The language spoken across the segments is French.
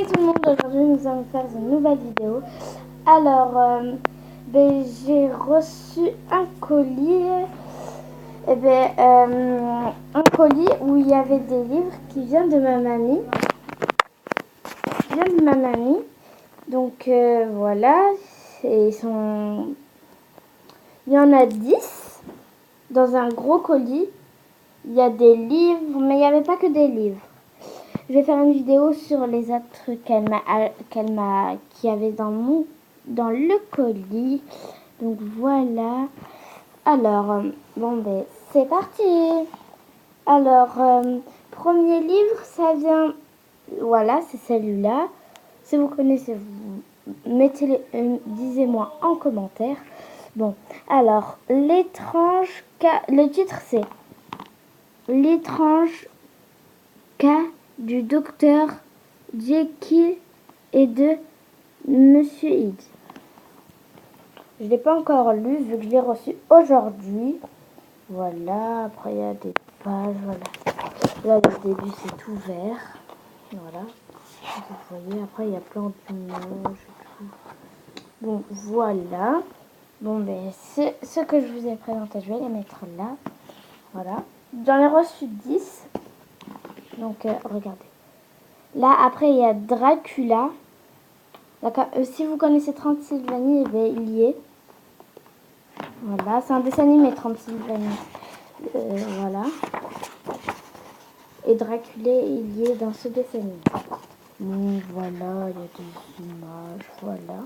Salut tout le monde, aujourd'hui nous allons faire une nouvelle vidéo. Alors, j'ai reçu un colis, un colis où il y avait des livres qui viennent de ma mamie. Donc voilà, il y en a 10 dans un gros colis. Il y a des livres, mais il n'y avait pas que des livres. Je vais faire une vidéo sur les autres trucs qu'il y avait dans le colis. Donc voilà. Alors, c'est parti. Alors, premier livre, ça vient, voilà, c'est celui-là. Si vous connaissez, disez-moi en commentaire. Bon, alors, le titre c'est L'étrange cas du docteur Jekyll et de Monsieur Hyde. Je ne l'ai pas encore lu vu que je l'ai reçu aujourd'hui. Voilà, après il y a des pages, voilà. Là, le début c'est ouvert. Voilà. Vous voyez, après il y a plein d'images. Bon, voilà. Bon, ce que je vous ai présenté, je vais les mettre là. Voilà. J'en ai reçu 10. Donc, regardez. Là, après, il y a Dracula. Si vous connaissez Transylvanie, il y est. Voilà, c'est un dessin animé, Transylvanie. Voilà. Et Dracula, il y est dans ce dessin animé. Donc, voilà, il y a des images, voilà.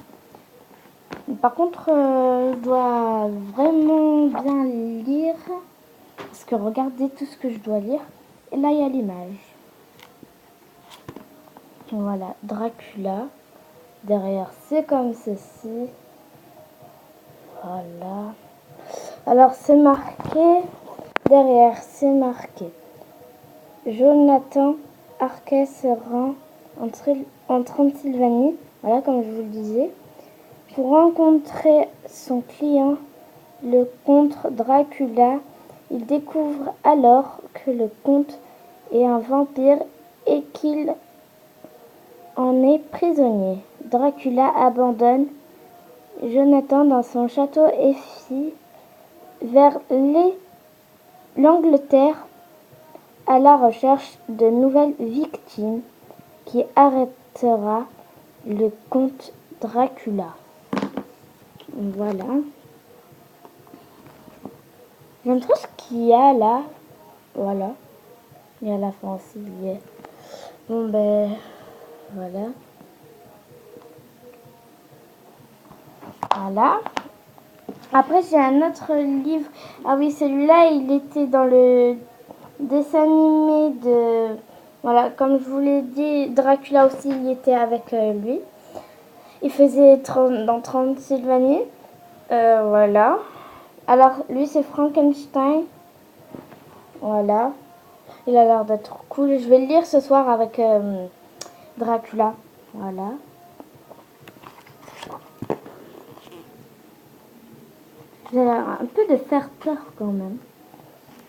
Par contre, je dois vraiment bien lire. Parce que regardez tout ce que je dois lire. Et là, il y a l'image. Voilà, Dracula. Derrière, c'est comme ceci. Voilà. Alors, c'est marqué. Derrière, c'est marqué. Jonathan Harker se rend en Transylvanie. Voilà, comme je vous le disais. Pour rencontrer son client, le comte Dracula. Il découvre alors que le comte est un vampire et qu'il en est prisonnier. Dracula abandonne Jonathan dans son château et fuit vers l'Angleterre à la recherche de nouvelles victimes qui arrêtera le comte Dracula. Voilà. J'aime trop ce qu'il y a là. Voilà. Il y a la fin aussi. Bon voilà. Voilà. Après, j'ai un autre livre. Ah oui, celui-là, il était dans le dessin animé de... Voilà, comme je vous l'ai dit, Dracula aussi, il était avec lui. Il faisait dans Transylvanie. Voilà. Alors, lui, c'est Frankenstein. Voilà. Il a l'air d'être cool. Je vais le lire ce soir avec Dracula. Voilà. J'ai un peu de faire peur quand même.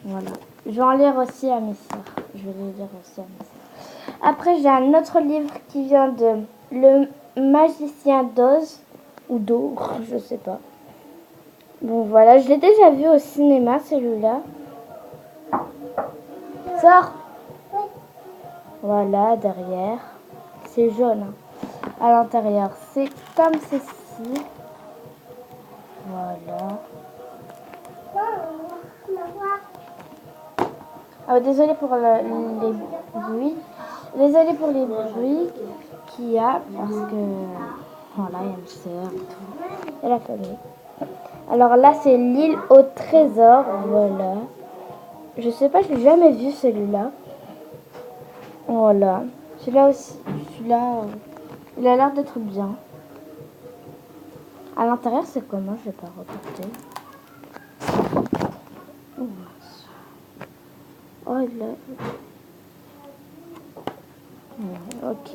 Voilà. Je vais en lire aussi à mes soeurs. Je vais les lire aussi à mes soeurs. Après, j'ai un autre livre qui vient de Le Magicien d'Oz. Ou d'Ogre, je sais pas. Bon, voilà. Je l'ai déjà vu au cinéma, celui-là. Sors! Voilà, derrière. C'est jaune. Hein. À l'intérieur, c'est comme ceci. Voilà. Oh, désolée pour les bruits. Désolée pour les bruits qu'il y a parce que voilà, il y a une sœur et tout. Et la famille. Alors là, c'est l'île au trésor. Voilà. Je sais pas, je l'ai jamais vu celui-là. Voilà. Celui-là aussi. Celui-là, il a l'air d'être bien. À l'intérieur, c'est comment? Je vais pas reporter. Oh, ok.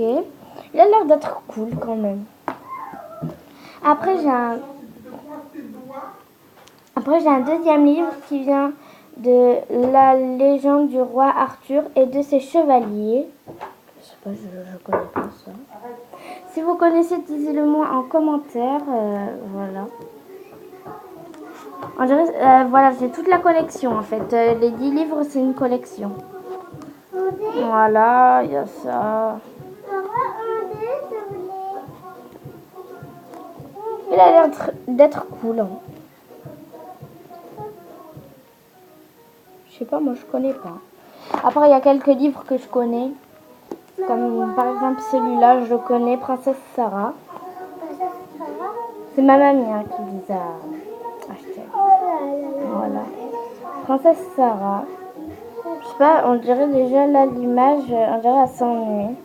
Il a l'air d'être cool quand même. Après, j'ai un deuxième livre qui vient de la légende du roi Arthur et de ses chevaliers. Je sais pas, je connais pas ça. Si vous connaissez, dites-le moi en commentaire. Voilà. On dirait, voilà, c'est toute la collection en fait. Les 10 livres, c'est une collection. Voilà, il y a ça. Il a l'air d'être cool. Hein. Je sais pas, moi je connais pas. Après, il y a quelques livres que je connais. Comme par exemple celui-là, je le connais, Princesse Sarah. C'est ma mamie hein, qui les a achetés. Voilà. Princesse Sarah. Je sais pas, on dirait déjà là l'image, on dirait elle s'ennuie.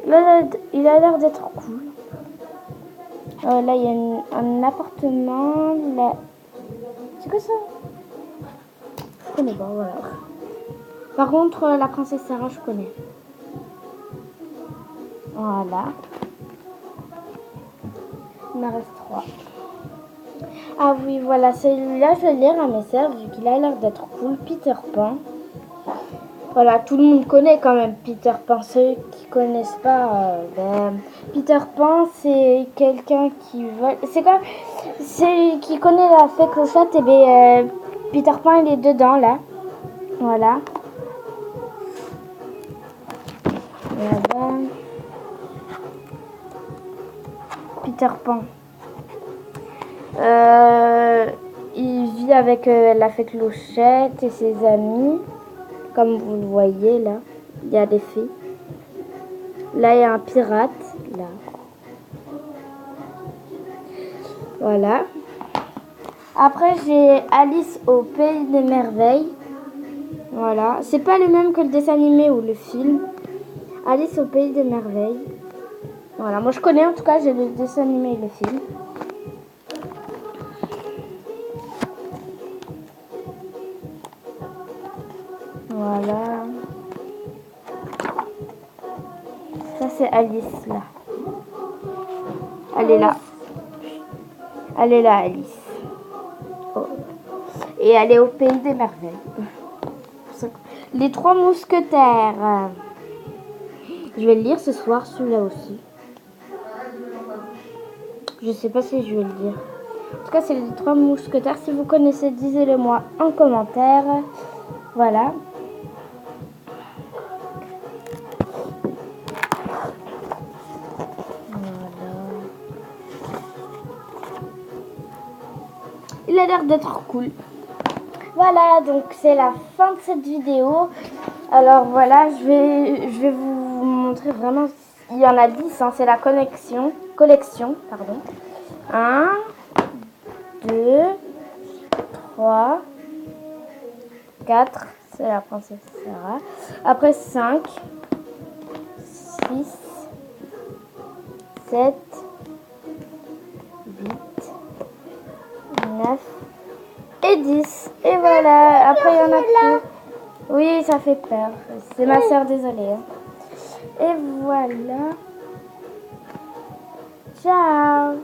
Là, il a l'air d'être cool. Là, il y a un appartement. Là. C'est quoi ça? Je connais pas, voilà. Par contre, la princesse Sarah, je connais. Voilà. Il m'en reste 3. Ah oui, voilà, celui-là, je vais le lire à mes sœurs, vu qu'il a l'air d'être cool. Peter Pan. Voilà, tout le monde connaît quand même Peter Pan. Ceux qui connaissent pas, Peter Pan, c'est quelqu'un qui vole. C'est comme celui qui connaît la fée clochette. Et bien, Peter Pan, il est dedans là. Voilà. Là-bas. Peter Pan. Il vit avec la fée clochette et ses amis. Comme vous le voyez là, il y a des fées. Là, il y a un pirate. Là. Voilà. Après, j'ai Alice au pays des merveilles. Voilà. C'est pas le même que le dessin animé ou le film. Alice au pays des merveilles. Voilà. Moi, je connais en tout cas, j'ai le dessin animé et le film. Voilà. Ça, c'est Alice, là. Elle est là. Elle est là, Alice. Oh. Et elle est au pays des merveilles. Les 3 mousquetaires. Je vais le lire ce soir, celui-là aussi. Je sais pas si je vais le lire. En tout cas, c'est les 3 mousquetaires. Si vous connaissez, disez-le moi en commentaire. Voilà. Il a l'air d'être cool. Voilà, donc c'est la fin de cette vidéo. Alors voilà, je vais vous montrer vraiment. Il y en a 10, hein, c'est la collection. Pardon. 1, 2, 3, 4, c'est la princesse Sarah. Après 5, 6, 7, 8, 9 et 10. Et voilà, après il y en a plus. Oui, ça fait peur. C'est ma soeur, désolée. Hein. Et voilà. Ciao.